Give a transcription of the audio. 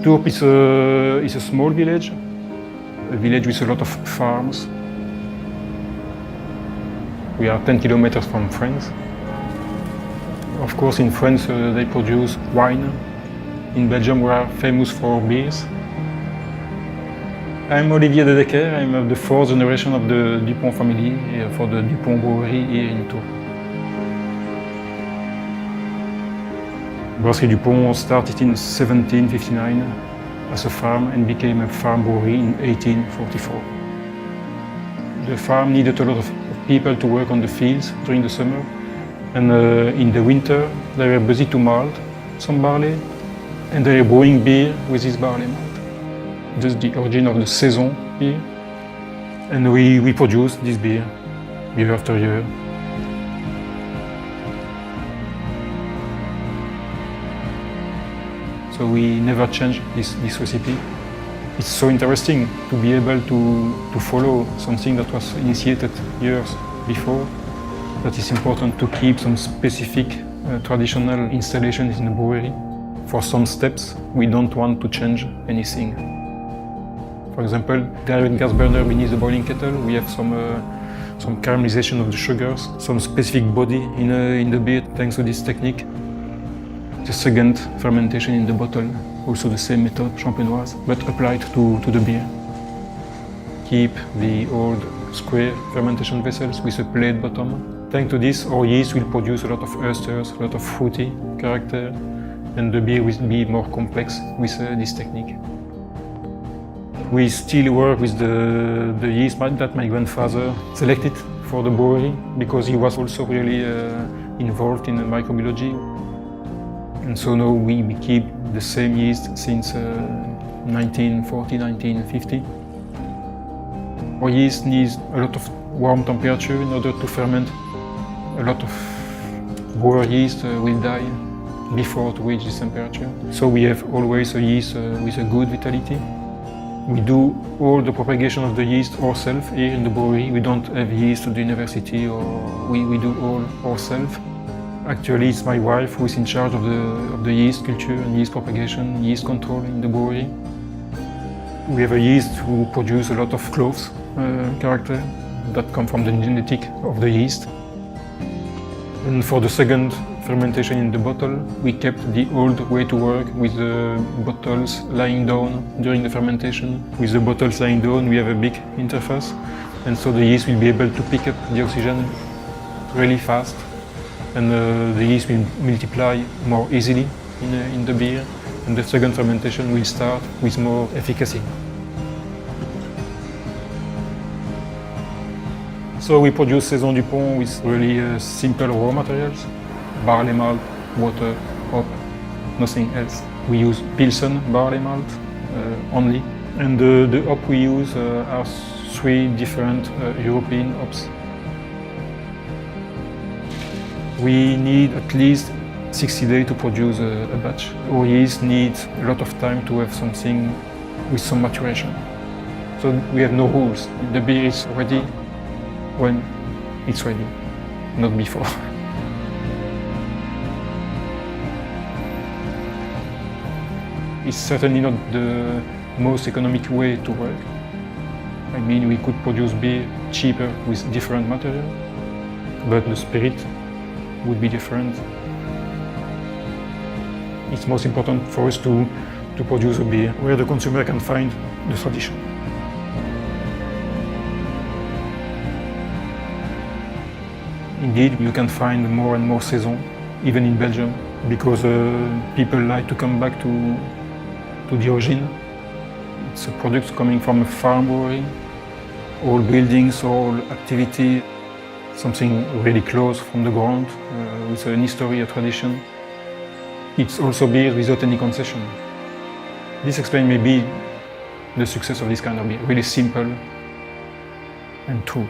Turp is a small village, a village with a lot of farms. We are 10 kilometers from France. Of course, in France they produce wine. In Belgium we are famous for beers. I'm Oliver Dedeycker. I'm the fourth generation of the Dupont family for the Dupont brewery here in Tours. Brasserie Dupont started in 1759 as a farm and became a farm brewery in 1844. The farm needed a lot of people to work on the fields during the summer, and in the winter they were busy to malt some barley, and they were brewing beer with this barley malt. This is the origin of the saison here, and we produce this beer year after year. So we never change this recipe. It's so interesting to be able to follow something that was initiated years before. That is important to keep some specific traditional installations in the brewery. For some steps, we don't want to change anything. For example, direct gas burner beneath the boiling kettle, we have some caramelization of the sugars, some specific body in the beer thanks to this technique. The second fermentation in the bottle, also the same method, champenoise, but applied to the beer. Keep the old square fermentation vessels with a plate bottom. Thanks to this, our yeast will produce a lot of esters, a lot of fruity character, and the beer will be more complex with this technique. We still work with the yeast that my grandfather selected for the brewery because he was also really involved in microbiology. And so now we keep the same yeast since 1940, 1950. Our yeast needs a lot of warm temperature in order to ferment. A lot of brewer yeast will die before to reach this temperature. So we have always a yeast with a good vitality. We do all the propagation of the yeast ourselves here in the brewery. We don't have yeast at the university, or we do all ourselves. Actually, it's my wife who is in charge of the yeast culture and yeast propagation, yeast control in the brewery. We have a yeast who produces a lot of cloves character that come from the genetic of the yeast. And for the second fermentation in the bottle, we kept the old way to work with the bottles lying down during the fermentation. With the bottles lying down, we have a big interface, and so the yeast will be able to pick up the oxygen really fast, and the yeast will multiply more easily in the beer, and the second fermentation will start with more efficacy. So we produce Saison Dupont with really simple raw materials. Barley malt, water, hop, nothing else. We use Pilsen barley malt only. And the hop we use are 3 different European hops. We need at least 60 days to produce a batch. Our yeast needs a lot of time to have something with some maturation. So we have no rules. The beer is ready when it's ready, not before. It's certainly not the most economic way to work. I mean, we could produce beer cheaper with different material, but the spirit would be different. It's most important for us to produce a beer where the consumer can find the tradition. Indeed, you can find more and more saison, even in Belgium, because people like to come back to the origin. It's a product coming from a farm brewery. All buildings, all activity, something really close from the ground, with an history, a tradition. It's also beer without any concession. This explains maybe the success of this kind of beer, really simple and true.